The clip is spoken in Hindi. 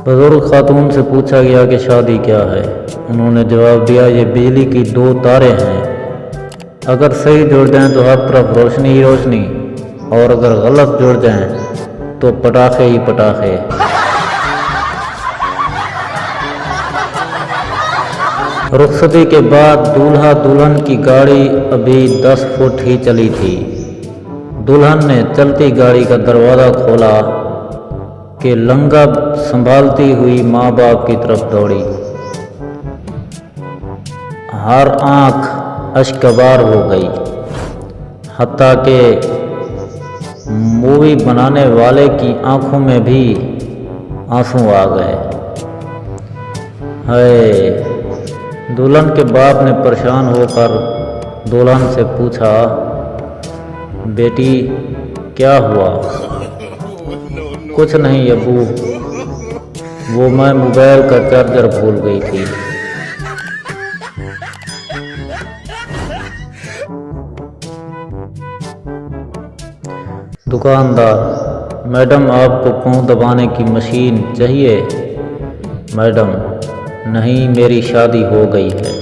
बुजुर्ग खातून से पूछा गया कि शादी क्या है। उन्होंने जवाब दिया, ये बिजली की दो तारे हैं, अगर सही जुड़ जाएं तो हर तरफ रोशनी ही रोशनी, और अगर गलत जुड़ जाएं तो पटाखे ही पटाखे। रुखसती के बाद दूल्हा दुल्हन की गाड़ी अभी 10 फुट ही चली थी। दुल्हन ने चलती गाड़ी का दरवाज़ा खोला कि लंगा संभालती हुई माँ बाप की तरफ दौड़ी। हर आंख अश्कबार हो गई, हत्ता के मूवी बनाने वाले की आंखों में भी आंसू आ गए। है दुल्हन के बाप ने परेशान होकर दुल्हन से पूछा, बेटी क्या हुआ? कुछ नहीं अबू, वो मैं मोबाइल का चार्जर भूल गई थी। दुकानदार, मैडम आपको पाँव दबाने की मशीन चाहिए? मैडम, नहीं मेरी शादी हो गई है।